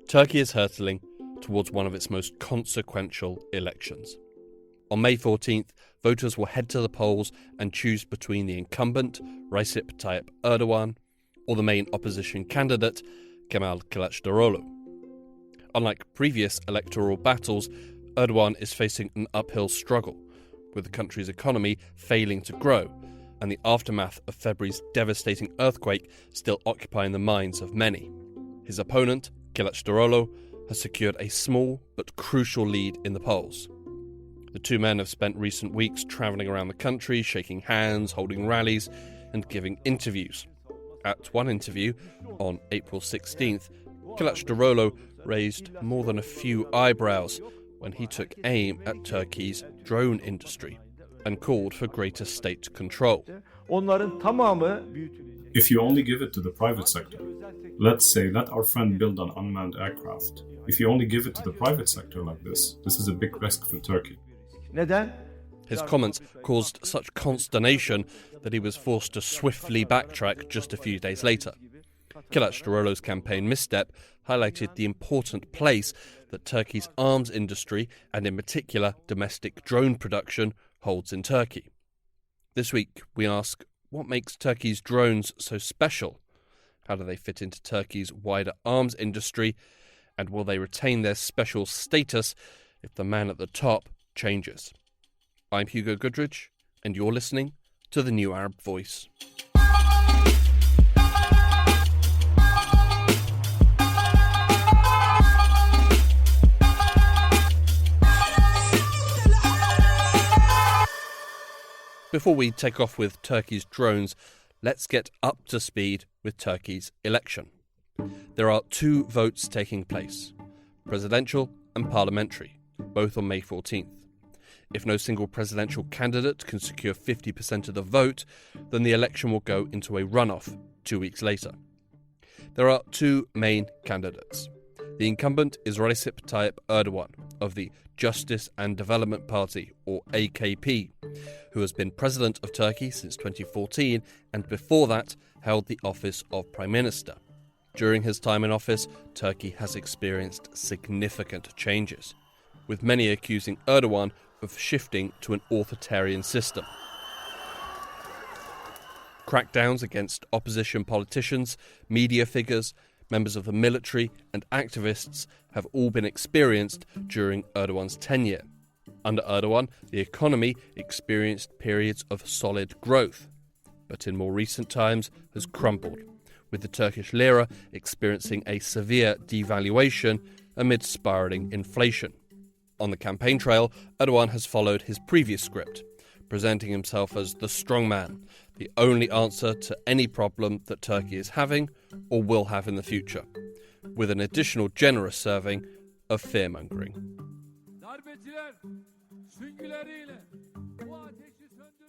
Turkey is hurtling towards one of its most consequential elections. On May 14th, voters will head to the polls and choose between the incumbent, Recep Tayyip Erdogan, or the main opposition candidate, Kemel Kilicdaroglu. Unlike previous electoral battles, Erdogan is facing an uphill struggle, with the country's economy failing to grow and the aftermath of February's devastating earthquake still occupying the minds of many. His opponent, Kilicdaroglu, has secured a small but crucial lead in the polls. The two men have spent recent weeks travelling around the country, shaking hands, holding rallies, and giving interviews. At one interview, on April 16th, Kilicdaroglu raised more than a few eyebrows when he took aim at Turkey's drone industry and called for greater state control. If you only give it to the private sector, let's say let our friend build an unmanned aircraft. If you only give it to the private sector like this is a big risk for Turkey. His comments caused such consternation that he was forced to swiftly backtrack just a few days later. Kilicdaroglu's campaign misstep highlighted the important place that Turkey's arms industry, and in particular domestic drone production, holds in Turkey. This week we ask, what makes Turkey's drones so special? How do they fit into Turkey's wider arms industry? And will they retain their special status if the man at the top changes? I'm Hugo Goodridge, and you're listening to The New Arab Voice. Before we take off with Turkey's drones, let's get up to speed with Turkey's election. There are two votes taking place, presidential and parliamentary, both on May 14th. If no single presidential candidate can secure 50% of the vote, then the election will go into a runoff 2 weeks later. There are two main candidates. The incumbent is Recep Tayyip Erdogan of the Justice and Development Party, or AKP, who has been president of Turkey since 2014 and before that held the office of Prime Minister. During his time in office, Turkey has experienced significant changes, with many accusing Erdogan of shifting to an authoritarian system. Crackdowns against opposition politicians, media figures, members of the military and activists have all been experienced during Erdogan's tenure. Under Erdogan, the economy experienced periods of solid growth, but in more recent times has crumbled, with the Turkish lira experiencing a severe devaluation amid spiralling inflation. On the campaign trail, Erdogan has followed his previous script, presenting himself as the strongman, the only answer to any problem that Turkey is having or will have in the future, with an additional generous serving of fear-mongering.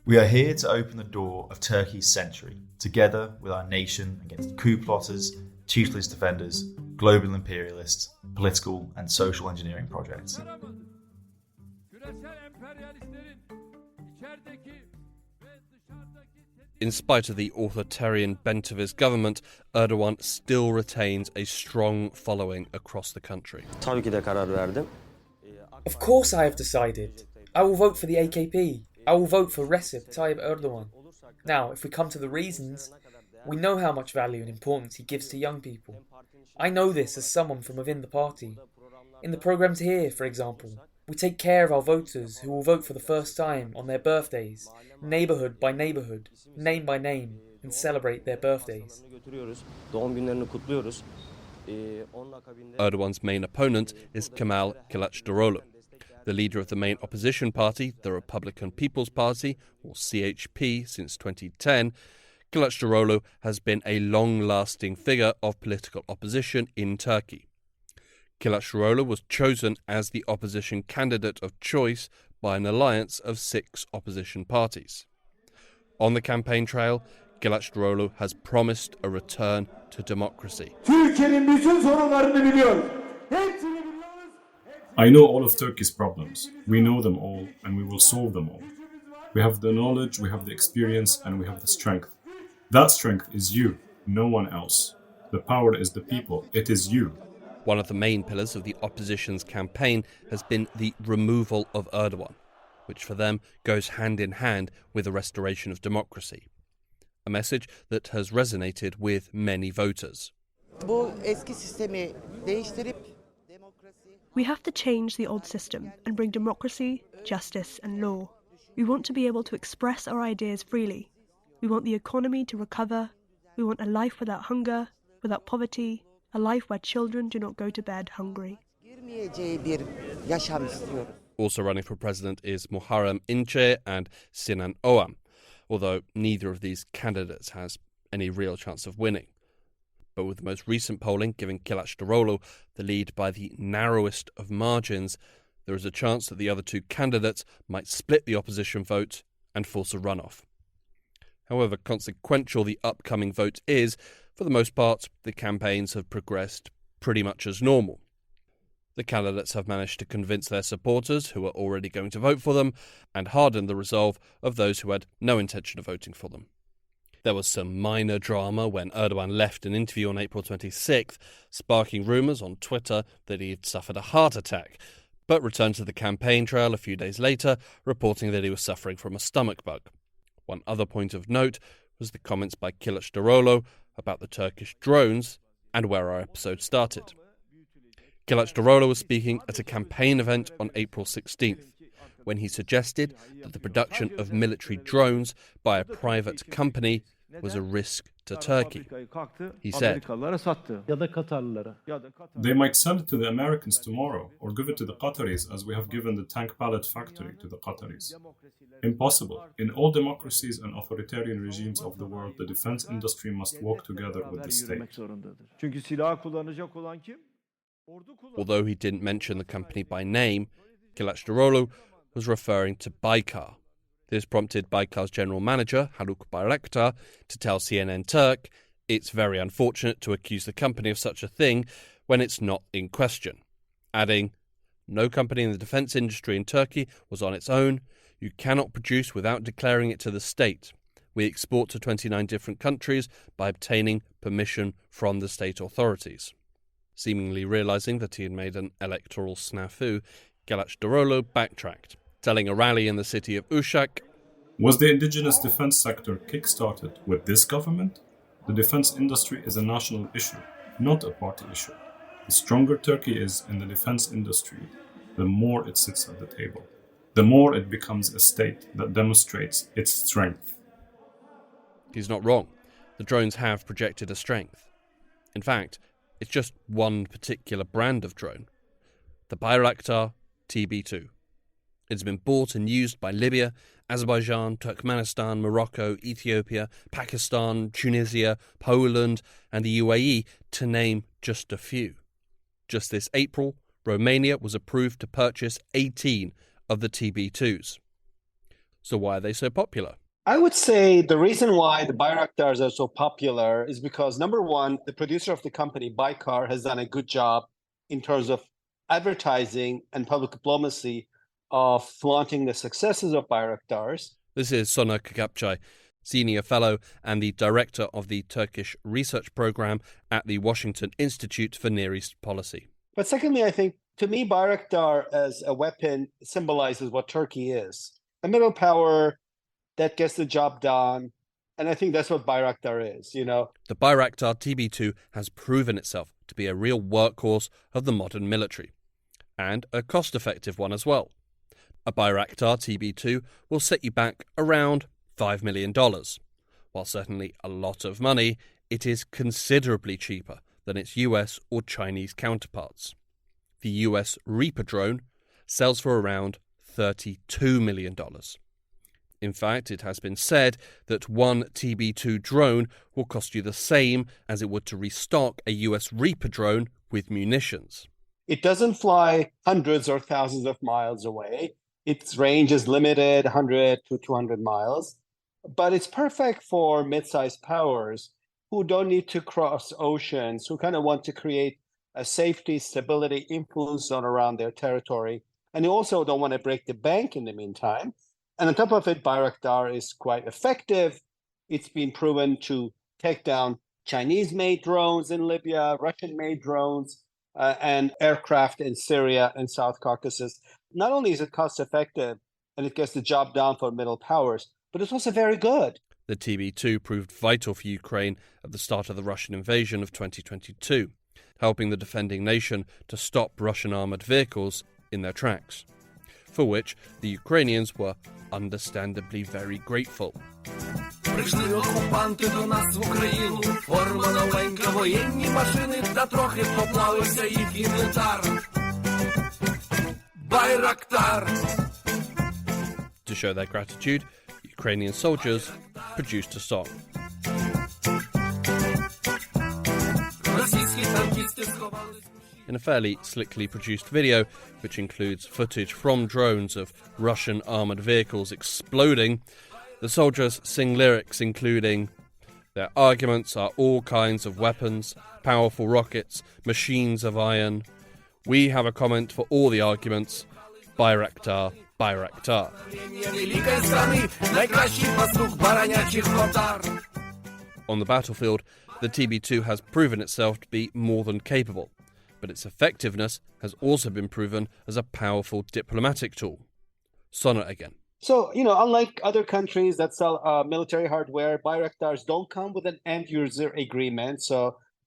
We are here to open the door of Turkey's century, together with our nation against coup plotters, toothless defenders, global imperialists, political and social engineering projects. In spite of the authoritarian bent of his government, Erdogan still retains a strong following across the country. Of course I have decided. I will vote for the AKP. I will vote for Recep Tayyip Erdogan. Now, if we come to the reasons, we know how much value and importance he gives to young people. I know this as someone from within the party. In the programmes here, for example, we take care of our voters who will vote for the first time on their birthdays, neighbourhood by neighbourhood, name by name, and celebrate their birthdays. Erdogan's main opponent is Kemel Kilicdaroglu. The leader of the main opposition party, the Republican People's Party, or CHP, since 2010, Kilicdaroglu has been a long-lasting figure of political opposition in Turkey. Kilicdaroglu was chosen as the opposition candidate of choice by an alliance of 6 opposition parties. On the campaign trail, Kilicdaroglu has promised a return to democracy. I know all of Turkey's problems. We know them all, and we will solve them all. We have the knowledge, we have the experience, and we have the strength. That strength is you, no one else. The power is the people. It is you. One of the main pillars of the opposition's campaign has been the removal of Erdogan, which for them goes hand in hand with the restoration of democracy. A message that has resonated with many voters. We have to change the old system and bring democracy, justice and law. We want to be able to express our ideas freely. We want the economy to recover. We want a life without hunger, without poverty, a life where children do not go to bed hungry. Also running for president is Muharrem İnce and Sinan Oğan, although neither of these candidates has any real chance of winning. But with the most recent polling giving Kilicdaroglu the lead by the narrowest of margins, there is a chance that the other two candidates might split the opposition vote and force a runoff. However consequential the upcoming vote is, for the most part, the campaigns have progressed pretty much as normal. The candidates have managed to convince their supporters, who are already going to vote for them, and harden the resolve of those who had no intention of voting for them. There was some minor drama when Erdogan left an interview on April 26th, sparking rumours on Twitter that he had suffered a heart attack, but returned to the campaign trail a few days later, reporting that he was suffering from a stomach bug. One other point of note was the comments by Kilicdaroglu about the Turkish drones and where our episode started. Kilicdaroglu was speaking at a campaign event on April 16th, when he suggested that the production of military drones by a private company was a risk to Turkey. He said, They might sell it to the Americans tomorrow or give it to the Qataris as we have given the tank pallet factory to the Qataris. Impossible. In all democracies and authoritarian regimes of the world, the defense industry must work together with the state. Although he didn't mention the company by name, Kilicdaroglu was referring to Baykar. This prompted Baykar's general manager, Haluk Bayraktar, to tell CNN Turk it's very unfortunate to accuse the company of such a thing when it's not in question, adding, "No company in the defence industry in Turkey was on its own. You cannot produce without declaring it to the state. We export to 29 different countries by obtaining permission from the state authorities." Seemingly realising that he had made an electoral snafu, Kilicdaroglu backtracked, telling a rally in the city of Uşak, Was the indigenous defense sector kick-started with this government? The defense industry is a national issue, not a party issue. The stronger Turkey is in the defense industry, the more it sits at the table. The more it becomes a state that demonstrates its strength. He's not wrong. The drones have projected a strength. In fact, it's just one particular brand of drone, the Bayraktar TB2. It's been bought and used by Libya, Azerbaijan, Turkmenistan, Morocco, Ethiopia, Pakistan, Tunisia, Poland, and the UAE, to name just a few. Just this April, Romania was approved to purchase 18 of the TB2s. So why are they so popular? I would say the reason why the Bayraktars are so popular is because, number one, the producer of the company, Baykar, has done a good job in terms of advertising and public diplomacy of flaunting the successes of Bayraktars. This is Soner Kakapçay, Senior Fellow and the Director of the Turkish Research Program at the Washington Institute for Near East Policy. But secondly, I think, to me, Bayraktar as a weapon symbolizes what Turkey is. A middle power that gets the job done. And I think that's what Bayraktar is, you know. The Bayraktar TB2 has proven itself to be a real workhorse of the modern military, and a cost-effective one as well. A Bayraktar TB2 will set you back around $5 million. While certainly a lot of money, it is considerably cheaper than its US or Chinese counterparts. The US Reaper drone sells for around $32 million. In fact, it has been said that one TB2 drone will cost you the same as it would to restock a US Reaper drone with munitions. It doesn't fly hundreds or thousands of miles away. Its range is limited, 100 to 200 miles. But it's perfect for mid-sized powers who don't need to cross oceans, who kind of want to create a safety, stability, influence zone around their territory. And who also don't want to break the bank in the meantime. And on top of it, Bayraktar is quite effective It's been proven to take down Chinese-made drones in Libya, Russian-made drones, and aircraft in Syria and South Caucasus. Not only is it cost-effective and it gets the job done for middle powers, but it's also very good. The TB2 proved vital for Ukraine at the start of the Russian invasion of 2022, helping the defending nation to stop Russian armoured vehicles in their tracks, for which the Ukrainians were understandably very grateful. Прийшли окупанти до нас в Україну, форма новенька, воєнні машини, та трохи поплавився їх інвентар. Байрактар. To show their gratitude, Ukrainian soldiers produced a song. Російські танкісти сховались. In a fairly slickly produced video, which includes footage from drones of Russian armoured vehicles exploding, the soldiers sing lyrics including, "Their arguments are all kinds of weapons, powerful rockets, machines of iron. We have a comment for all the arguments, Bayraktar, Bayraktar." Великої страни, найкращий пастух баранячих отар. On the battlefield, the TB2 has proven itself to be more than capable, but its effectiveness has also been proven as a powerful diplomatic tool. Sonnet again. So, unlike other countries that sell military hardware, Bayraktars don't come with an end-user agreement. So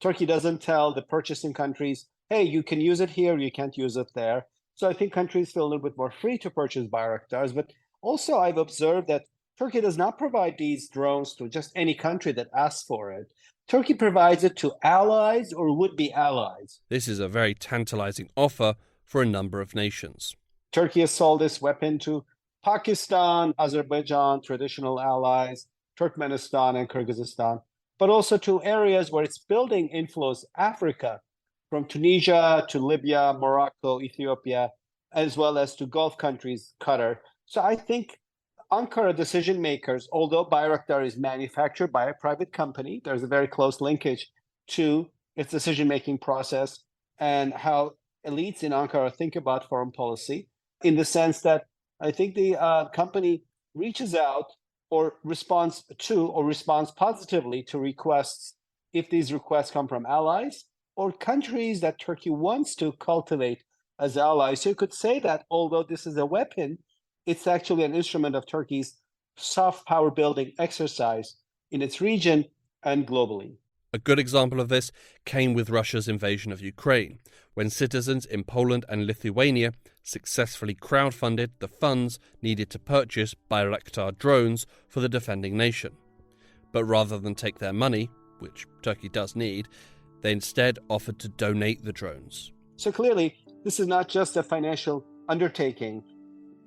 Turkey doesn't tell the purchasing countries, hey, you can use it here, you can't use it there. So I think countries feel a little bit more free to purchase Bayraktars. But also I've observed that Turkey does not provide these drones to just any country that asks for it. Turkey provides it to allies or would-be allies. This is a very tantalizing offer for a number of nations. Turkey has sold this weapon to Pakistan, Azerbaijan, traditional allies, Turkmenistan and Kyrgyzstan, but also to areas where it's building influence, Africa, from Tunisia to Libya, Morocco, Ethiopia, as well as to Gulf countries, Qatar. So I think Ankara decision makers, although Bayraktar is manufactured by a private company, there's a very close linkage to its decision-making process and how elites in Ankara think about foreign policy, in the sense that I think the company reaches out or responds positively to requests if these requests come from allies or countries that Turkey wants to cultivate as allies. So you could say that although this is a weapon, it's actually an instrument of Turkey's soft power building exercise in its region and globally. A good example of this came with Russia's invasion of Ukraine, when citizens in Poland and Lithuania successfully crowdfunded the funds needed to purchase Bayraktar drones for the defending nation. But rather than take their money, which Turkey does need, they instead offered to donate the drones. So clearly, this is not just a financial undertaking.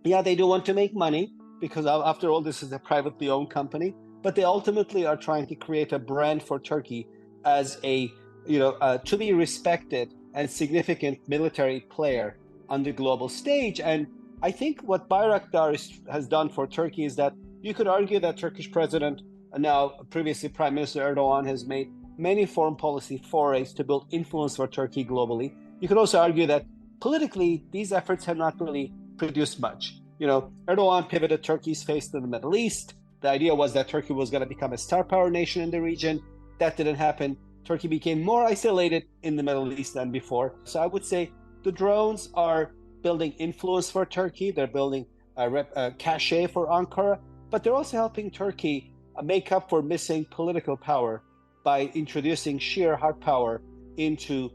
Yeah, they do want to make money because after all, this is a privately owned company, but they ultimately are trying to create a brand for Turkey as to be respected and significant military player on the global stage. And I think what Bayraktar has done for Turkey is that you could argue that Turkish President, now previously Prime Minister Erdogan, has made many foreign policy forays to build influence for Turkey globally. You could also argue that politically, these efforts have not really produced much. Erdogan pivoted Turkey's face to the Middle East. The idea was that Turkey was going to become a star power nation in the region. That didn't happen. Turkey became more isolated in the Middle East than before. So I would say the drones are building influence for Turkey. They're building a cachet for Ankara, but they're also helping Turkey make up for missing political power by introducing sheer hard power into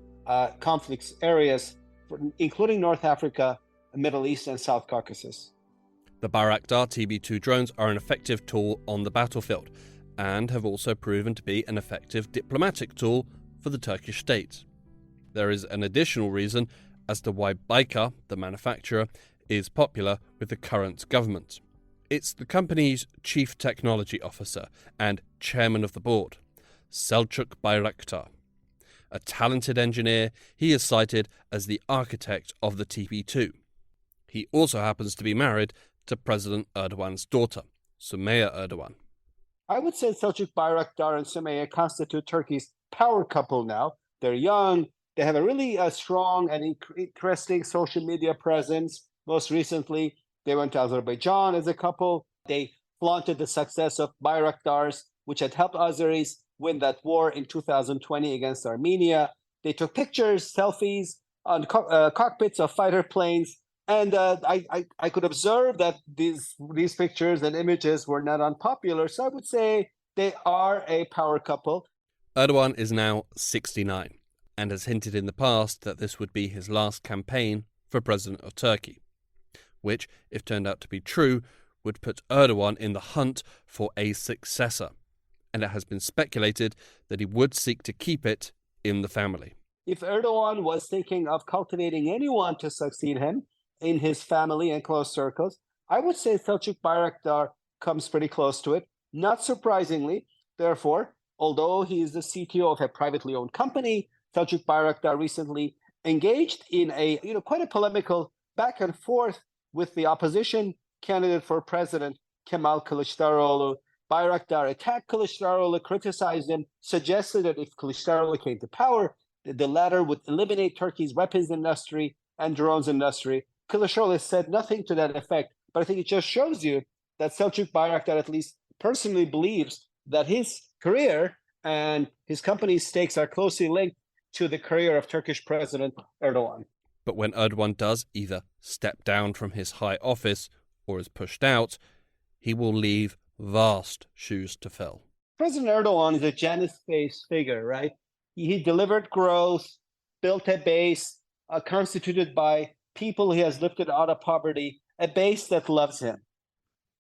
conflict areas, including North Africa, Middle East, and South Caucasus. The Bayraktar TB2 drones are an effective tool on the battlefield and have also proven to be an effective diplomatic tool for the Turkish state. There is an additional reason as to why Baykar, the manufacturer, is popular with the current government. It's the company's chief technology officer and chairman of the board, Selçuk Bayraktar. A talented engineer, he is cited as the architect of the TB2. He also happens to be married to President Erdogan's daughter, Sumaya Erdogan. I would say Selçuk Bayraktar and Sumaya constitute Turkey's power couple now. They're young. They have a really strong and interesting social media presence. Most recently, they went to Azerbaijan as a couple. They flaunted the success of Bayraktars which had helped Azeris win that war in 2020 against Armenia. They took pictures, selfies on cockpits of fighter planes. And I could observe that these pictures and images were not unpopular. So I would say they are a power couple. Erdogan is now 69 and has hinted in the past that this would be his last campaign for president of Turkey, which, if turned out to be true, would put Erdogan in the hunt for a successor. And it has been speculated that he would seek to keep it in the family. If Erdogan was thinking of cultivating anyone to succeed him in his family and close circles, I would say Selçuk Bayraktar comes pretty close to it. Not surprisingly, therefore, although he is the CTO of a privately owned company, Selçuk Bayraktar recently engaged in a quite a polemical back and forth with the opposition candidate for president, Kemel Kilicdaroglu. Bayraktar attacked Kilicdaroglu, criticized him, suggested that if Kilicdaroglu came to power, the latter would eliminate Turkey's weapons industry and drones industry. Kilicdaroglu said nothing to that effect, but I think it just shows you that Selçuk Bayraktar at least personally believes that his career and his company's stakes are closely linked to the career of Turkish President Erdogan. But when Erdogan does either step down from his high office or is pushed out, he will leave vast shoes to fill. President Erdogan is a Janus-based figure, right? He delivered growth, built a base constituted by people he has lifted out of poverty, a base that loves him.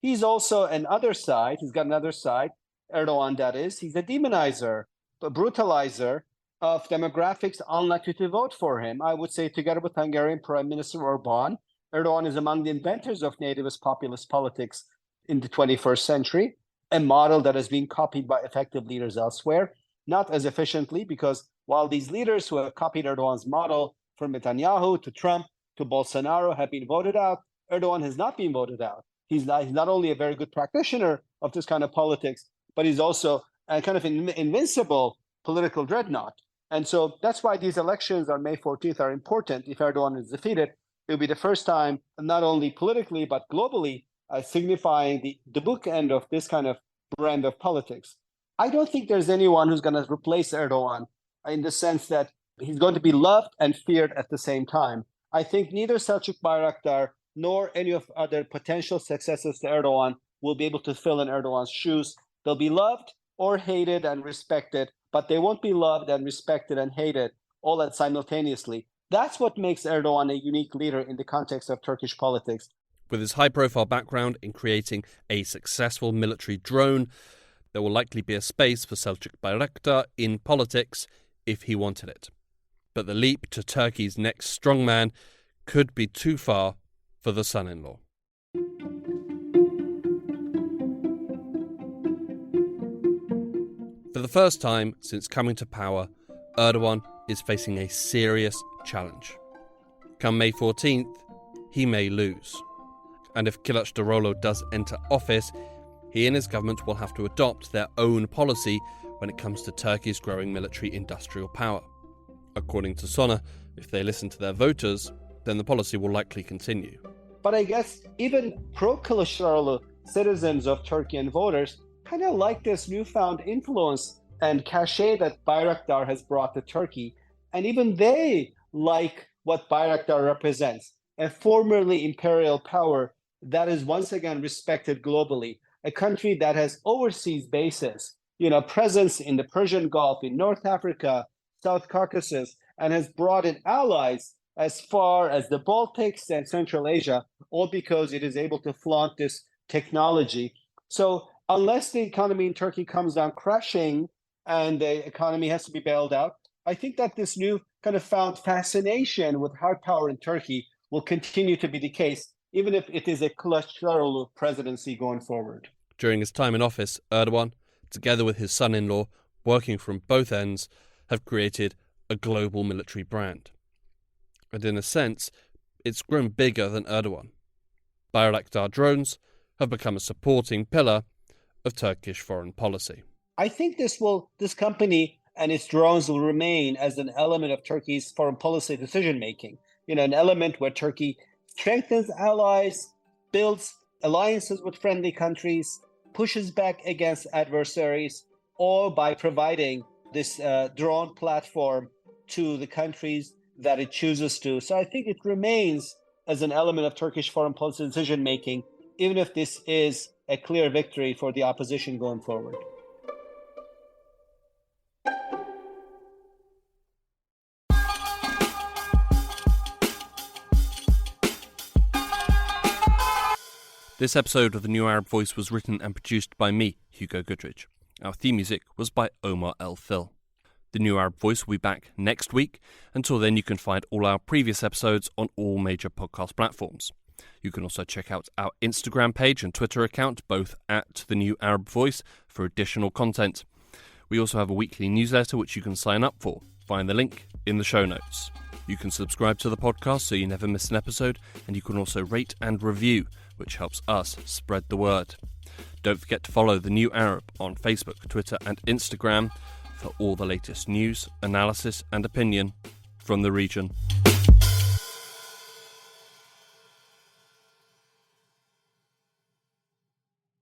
He's also another side. He's got another side, Erdogan that is. He's a demonizer, a brutalizer of demographics unlikely to vote for him. I would say together with Hungarian Prime Minister Orbán, Erdogan is among the inventors of nativist populist politics in the 21st century, a model that has been copied by effective leaders elsewhere, not as efficiently, because while these leaders who have copied Erdogan's model, from Netanyahu to Trump to Bolsonaro, have been voted out, Erdogan has not been voted out. He's not only a very good practitioner of this kind of politics, but he's also a kind of invincible political dreadnought. And so that's why these elections on May 14th are important. If Erdogan is defeated, it will be the first time, not only politically, but globally, signifying the bookend of this kind of brand of politics. I don't think there's anyone who's going to replace Erdogan in the sense that he's going to be loved and feared at the same time. I think neither Selçuk Bayraktar nor any of other potential successors to Erdogan will be able to fill in Erdogan's shoes. They'll be loved or hated and respected, but they won't be loved and respected and hated all at simultaneously. That's what makes Erdogan a unique leader in the context of Turkish politics. With his high-profile background in creating a successful military drone, there will likely be a space for Selçuk Bayraktar in politics if he wanted it. But the leap to Turkey's next strongman could be too far for the son-in-law. For the first time since coming to power, Erdogan is facing a serious challenge. Come May 14th, he may lose. And if Kilicdaroglu does enter office, he and his government will have to adopt their own policy when it comes to Turkey's growing military-industrial power. According to Sona, if they listen to their voters, then the policy will likely continue. But I guess even pro-Kilicdaroglu citizens of Turkey and voters kind of like this newfound influence and cachet that Bayraktar has brought to Turkey. And even they like what Bayraktar represents, a formerly imperial power that is once again respected globally, a country that has overseas bases, presence in the Persian Gulf, in North Africa, South Caucasus, and has brought in allies as far as the Baltics and Central Asia, all because it is able to flaunt this technology. So unless the economy in Turkey comes down crashing and the economy has to be bailed out, I think that this new kind of found fascination with hard power in Turkey will continue to be the case, even if it is a Kilicdaroglu presidency going forward. During his time in office, Erdogan, together with his son-in-law, working from both ends, have created a global military brand. And in a sense, it's grown bigger than Erdogan. Bayraktar drones have become a supporting pillar of Turkish foreign policy. I think this company and its drones will remain as an element of Turkey's foreign policy decision-making, an element where Turkey strengthens allies, builds alliances with friendly countries, pushes back against adversaries, or by providing this drone platform to the countries that it chooses to. So I think it remains as an element of Turkish foreign policy decision making, even if this is a clear victory for the opposition going forward. This episode of The New Arab Voice was written and produced by me, Hugo Goodrich. Our theme music was by Omar El Phil. The New Arab Voice will be back next week. Until then, you can find all our previous episodes on all major podcast platforms. You can also check out our Instagram page and Twitter account, both at The New Arab Voice, for additional content. We also have a weekly newsletter which you can sign up for. Find the link in the show notes. You can subscribe to the podcast so you never miss an episode, and you can also rate and review, which helps us spread the word. Don't forget to follow The New Arab on Facebook, Twitter and Instagram for all the latest news, analysis and opinion from the region.